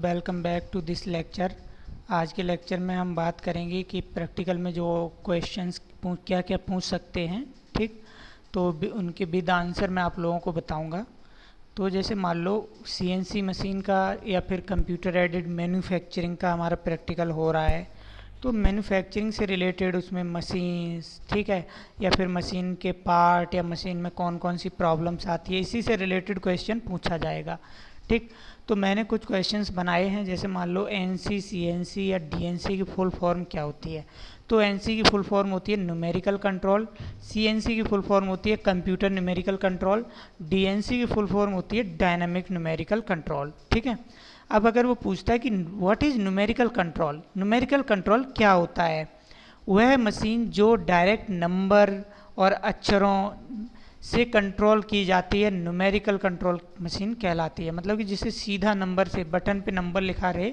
Welcome back to this lecture. आज के lecture में हम बात करेंगे कि प्रैक्टिकल में जो क्वेश्चंस क्या क्या पूछ सकते हैं। ठीक, तो उनके विद आंसर मैं आप लोगों को बताऊंगा। तो जैसे मान लो सीएनसी मशीन का या फिर कंप्यूटर एडेड मैन्युफैक्चरिंग का हमारा प्रैक्टिकल हो रहा है, तो मैन्युफैक्चरिंग से रिलेटेड उसमें मशीन्स, ठीक है, या फिर मशीन के पार्ट या मशीन में कौन कौन सी प्रॉब्लम्स आती है, इसी से रिलेटेड क्वेश्चन पूछा जाएगा। ठीक, तो मैंने कुछ क्वेश्चंस बनाए हैं। जैसे मान लो एनसी, सीएनसी या डीएनसी की फुल फॉर्म क्या होती है। तो एनसी की फुल फॉर्म होती है न्यूमेरिकल कंट्रोल, सीएनसी की फुल फॉर्म होती है कंप्यूटर न्यूमेरिकल कंट्रोल, डीएनसी की फुल फॉर्म होती है डायनामिक न्यूमेरिकल कंट्रोल। ठीक है, अब अगर वो पूछता है कि what is numerical control, numerical control क्या होता है, वह मशीन जो डायरेक्ट नंबर और अक्षरों से कंट्रोल की जाती है, न्यूमेरिकल कंट्रोल मशीन कहलाती है। मतलब कि जिसे सीधा नंबर से बटन पे नंबर लिखा रहे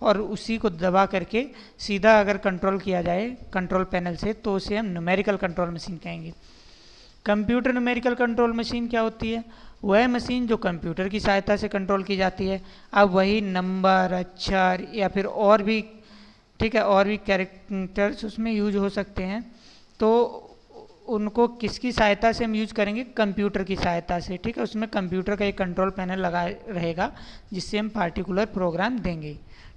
और उसी को दबा करके सीधा अगर कंट्रोल किया जाए कंट्रोल पैनल से, तो उसे हम न्यूमेरिकल कंट्रोल मशीन कहेंगे। कंप्यूटर न्यूमेरिकल कंट्रोल मशीन क्या होती है, वह मशीन जो कंप्यूटर की सहायता से कंट्रोल की जाती है। अब वही नंबर, अक्षर या फिर और भी, ठीक है, और भी कैरेक्टर्स उसमें यूज हो सकते हैं। तो उनको किसकी सहायता से हम यूज करेंगे, कंप्यूटर की सहायता से। ठीक है, उसमें कंप्यूटर का एक कंट्रोल पैनल लगा रहेगा जिससे हम पार्टिकुलर प्रोग्राम देंगे।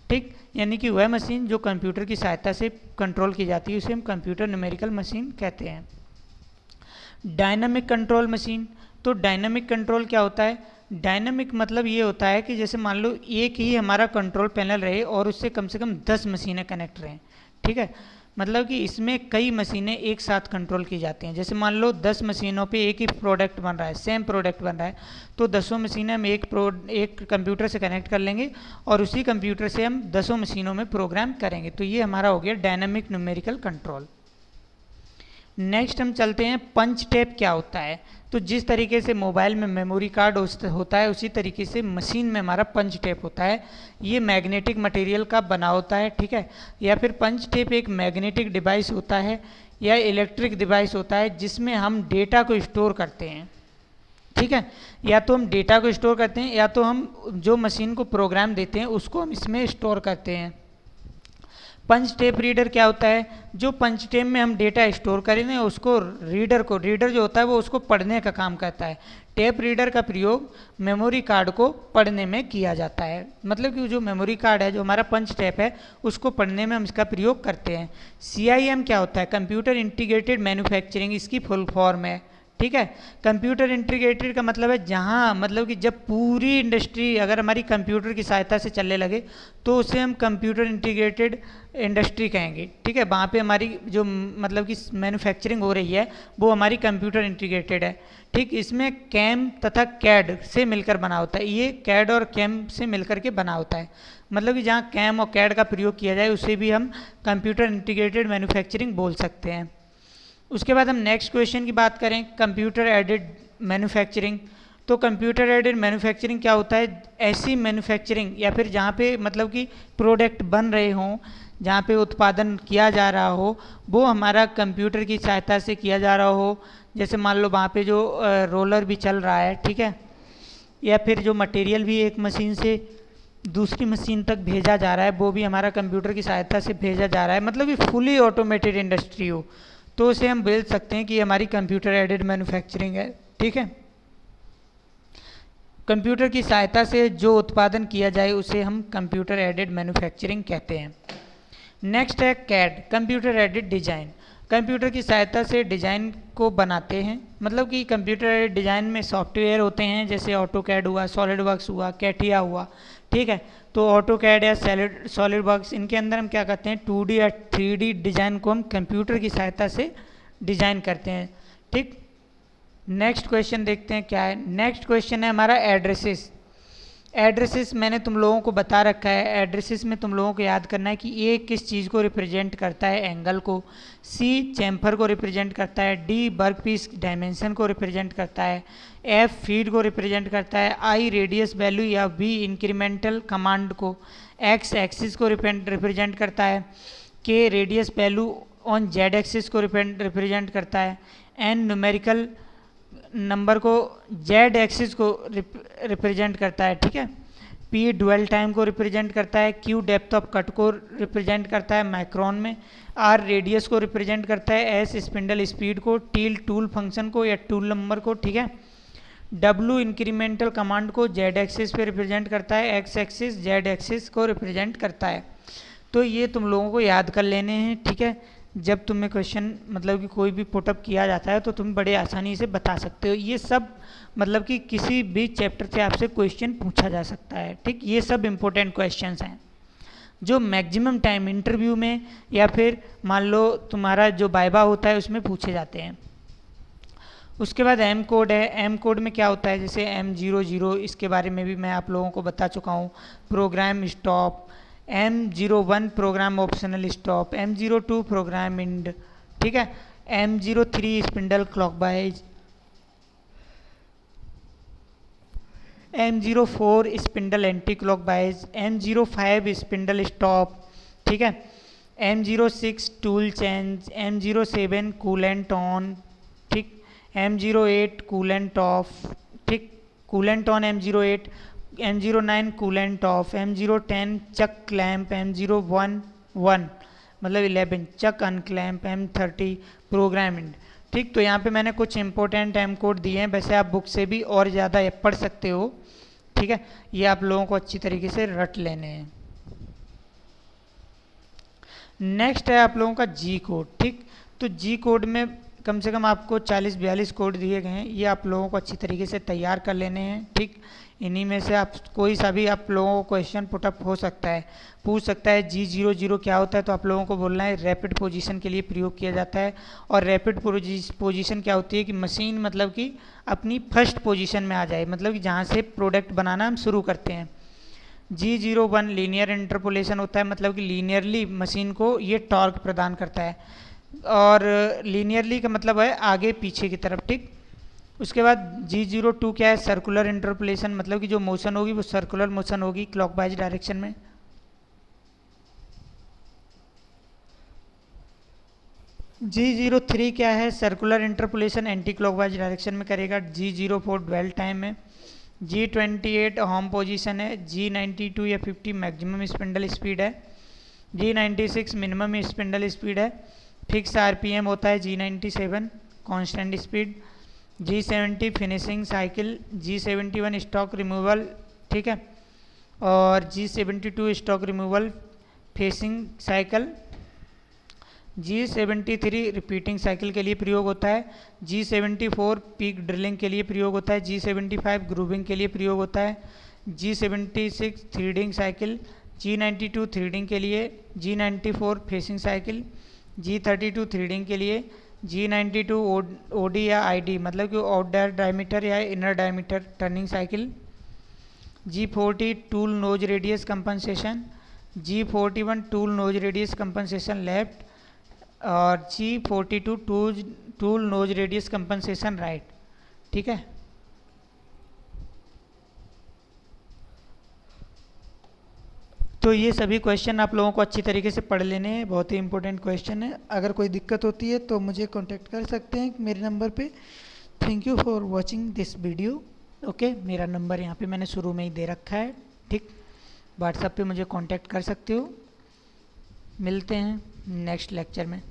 ठीक, यानी कि वह मशीन जो कंप्यूटर की सहायता से कंट्रोल की जाती है उसे हम कंप्यूटर न्यूमेरिकल मशीन कहते हैं। डायनामिक कंट्रोल मशीन, तो डायनामिक कंट्रोल क्या होता है, डायनामिक मतलब ये होता है कि जैसे मान लो एक ही हमारा कंट्रोल पैनल रहे और उससे कम से कम 10 मशीनें कनेक्ट रहें। ठीक है, मतलब कि इसमें कई मशीनें एक साथ कंट्रोल की जाती हैं। जैसे मान लो 10 मशीनों पे एक ही प्रोडक्ट बन रहा है, सेम प्रोडक्ट बन रहा है, तो 10 मशीनें हम एक कंप्यूटर से कनेक्ट कर लेंगे और उसी कंप्यूटर से हम 10 मशीनों में प्रोग्राम करेंगे। तो ये हमारा हो गया डायनामिक न्यूमेरिकल कंट्रोल। नेक्स्ट हम चलते हैं पंच टैप क्या होता है। तो जिस तरीके से मोबाइल में मेमोरी कार्ड होता है उसी तरीके से मशीन में हमारा पंच टैप होता है। ये मैग्नेटिक मटेरियल का बना होता है। ठीक है, या फिर पंच टैप एक मैग्नेटिक डिवाइस होता है या इलेक्ट्रिक डिवाइस होता है जिसमें हम डेटा को स्टोर करते हैं। ठीक है, या तो हम डेटा को स्टोर करते हैं या तो हम जो मशीन को प्रोग्राम देते हैं उसको हम इसमें स्टोर करते हैं। पंच टेप रीडर क्या होता है, जो पंच टेप में हम डेटा स्टोर करें उसको रीडर जो होता है वो उसको पढ़ने का काम करता है। टेप रीडर का प्रयोग मेमोरी कार्ड को पढ़ने में किया जाता है। मतलब कि जो मेमोरी कार्ड है, जो हमारा पंच टेप है, उसको पढ़ने में हम इसका प्रयोग करते हैं। CIM क्या होता है, कंप्यूटर इंटीग्रेटेड मैन्युफैक्चरिंग इसकी फुल फॉर्म है। ठीक है, कंप्यूटर इंटीग्रेटेड का मतलब है जहाँ, मतलब कि जब पूरी इंडस्ट्री अगर हमारी कंप्यूटर की सहायता से चलने लगे तो उसे हम कंप्यूटर इंटीग्रेटेड इंडस्ट्री कहेंगे। ठीक है, वहाँ पे हमारी जो मतलब कि मैन्युफैक्चरिंग हो रही है वो हमारी कंप्यूटर इंटीग्रेटेड है। ठीक, इसमें कैम तथा कैड से मिलकर बना होता है। ये कैड और कैम से मिलकर के बना होता है। मतलब कि जहाँ कैम और कैड का प्रयोग किया जाए उसे भी हम कंप्यूटर इंटीग्रेटेड मैन्युफैक्चरिंग बोल सकते हैं। उसके बाद हम नेक्स्ट क्वेश्चन की बात करें, कंप्यूटर एडेड मैन्युफैक्चरिंग। तो कंप्यूटर एडेड मैन्युफैक्चरिंग क्या होता है, ऐसी मैन्युफैक्चरिंग या फिर जहाँ पे मतलब कि प्रोडक्ट बन रहे हों, जहाँ पे उत्पादन किया जा रहा हो वो हमारा कंप्यूटर की सहायता से किया जा रहा हो। जैसे मान लो वहाँ पे जो रोलर भी चल रहा है, ठीक है, या फिर जो मटेरियल भी एक मशीन से दूसरी मशीन तक भेजा जा रहा है वो भी हमारा कंप्यूटर की सहायता से भेजा जा रहा है। मतलब कि फुली ऑटोमेटेड इंडस्ट्री हो तो उसे हम बोल सकते हैं कि हमारी कंप्यूटर एडेड मैन्युफैक्चरिंग है। ठीक है, कंप्यूटर की सहायता से जो उत्पादन किया जाए उसे हम कंप्यूटर एडेड मैन्युफैक्चरिंग कहते हैं। नेक्स्ट है CAD, computer aided design. Computer की सहायता से डिजाइन को बनाते हैं। मतलब कि कंप्यूटर एडेड डिजाइन में सॉफ्टवेयर होते हैं, जैसे ऑटो कैड हुआ, सॉलिड वर्क्स हुआ, कैटिया हुआ। ठीक है, तो ऑटो कैड या सॉलिड वर्क्स, इनके अंदर हम क्या करते हैं, 2D या 3D डिजाइन को हम कंप्यूटर की सहायता से डिजाइन करते हैं। ठीक, नेक्स्ट क्वेश्चन देखते हैं क्या है। नेक्स्ट क्वेश्चन है हमारा एड्रेसेस। एड्रेसेस मैंने तुम लोगों को बता रखा है। एड्रेसेस में तुम लोगों को याद करना है कि ए किस चीज़ को रिप्रेजेंट करता है, एंगल को, सी चैम्फर को रिप्रेजेंट करता है, डी वर्कपीस डायमेंशन को रिप्रेजेंट करता है, एफ फीड को रिप्रेजेंट करता है, आई रेडियस वैल्यू या वी इंक्रीमेंटल कमांड को, एक्स एक्सिस को रिप्रेजेंट करता है, के radius value on Z axis को रिप्रेजेंट करता है, एन न्यूमेरिकल नंबर को जेड एक्सिस को रिप्रेजेंट करता है। ठीक है, पी ड्वेल टाइम को रिप्रेजेंट करता है, क्यू डेप्थ ऑफ कट को रिप्रेजेंट करता है माइक्रोन में, आर रेडियस को रिप्रेजेंट करता है, एस स्पिंडल स्पीड को, टी टूल फंक्शन को या टूल नंबर को, ठीक है। डब्ल्यू इंक्रीमेंटल कमांड को जेड एक्सिस पे रिप्रेजेंट करता है, एक्स एक्सिस जेड एक्सिस को रिप्रेजेंट करता है। तो ये तुम लोगों को याद कर लेने हैं, ठीक है। जब तुम्हें क्वेश्चन मतलब कि कोई भी पुटअप किया जाता है तो तुम बड़े आसानी से बता सकते हो। ये सब मतलब कि किसी भी चैप्टर से आपसे क्वेश्चन पूछा जा सकता है, ठीक। ये सब इम्पोर्टेंट क्वेश्चंस हैं जो मैक्सिमम टाइम इंटरव्यू में या फिर मान लो तुम्हारा जो वाइवा होता है उसमें पूछे जाते हैं। उसके बाद एम कोड है। एम कोड में क्या होता है, जैसे M00 इसके बारे में भी मैं आप लोगों को बता चुका हूँ। Program stop, M01 program optional stop, M02 program end, ठीक है। M03 spindle clockwise, M04 spindle anti clockwise, M05 spindle stop, ठीक है। M06 tool change, M07 coolant on, ठीक। M08 कूलेंट ऑफ, ठीक, coolant on M08, M09 coolant off, M010 chuck clamp, M011 मतलब 11 चक अनक्लैंप, M30 programme end, ठीक। तो यहाँ पे मैंने कुछ इंपॉर्टेंट एम कोड दिए हैं, वैसे आप बुक से भी और ज़्यादा पढ़ सकते हो, ठीक है। ये आप लोगों को अच्छी तरीके से रट लेने हैं। नेक्स्ट है आप लोगों का जी कोड, ठीक। तो जी कोड में कम से कम आपको 40-42 कोड दिए गए हैं, ये आप लोगों को अच्छी तरीके से तैयार कर लेने हैं, ठीक। इन्हीं में से आप कोई सा भी आप लोगों को क्वेश्चन पुटअप हो सकता है, पूछ सकता है। G00 क्या होता है, तो आप लोगों को बोलना है रैपिड पोजीशन के लिए प्रयोग किया जाता है। और रैपिड पोजीशन क्या होती है कि मशीन मतलब कि अपनी फर्स्ट पोजीशन में आ जाए, मतलब कि जहाँ से प्रोडक्ट बनाना हम शुरू करते हैं। G01 लीनियर इंटरपोलेशन होता है, मतलब कि लीनियरली मशीन को ये टॉर्क प्रदान करता है, और लीनियरली का मतलब है आगे पीछे की तरफ, ठीक। उसके बाद G02 क्या है, सर्कुलर इंटरपोलेशन, मतलब कि जो मोशन होगी वो सर्कुलर मोशन होगी क्लॉकवाइज डायरेक्शन में। G03 क्या है, circular interpolation anti clockwise direction में करेगा। G04 ड्वेल टाइम है। G28 होम पोजीशन है। G92 या 50 मैक्सिमम स्पिंडल स्पीड है। G96 मिनिमम स्पिंडल स्पीड है। फिक्स आरपीएम होता है। G97 constant speed. G70 finishing cycle. G71 stock removal, ठीक है। और G72 stock removal facing cycle. G73 repeating cycle के लिए प्रयोग होता है। G74 पीक ड्रिलिंग के लिए प्रयोग होता है। G75 ग्रूविंग के लिए प्रयोग होता है। G76 threading cycle. G92 threading के लिए। G94 facing cycle. G32 threading के लिए। G92 ओडी या आईडी मतलब कि आउटडोर डायमीटर या inner diameter turning cycle. G40 tool nose radius compensation. G41 tool nose radius compensation left. और G42 tool nose radius compensation right, ठीक है। तो ये सभी क्वेश्चन आप लोगों को अच्छी तरीके से पढ़ लेने हैं, बहुत ही इंपॉर्टेंट क्वेश्चन है। अगर कोई दिक्कत होती है तो मुझे कांटेक्ट कर सकते हैं मेरे नंबर पे। Thank you for watching this video. Okay, मेरा नंबर यहाँ पे मैंने शुरू में ही दे रखा है, ठीक। व्हाट्सएप पे मुझे कांटेक्ट कर सकते हो। मिलते हैं नेक्स्ट लेक्चर में।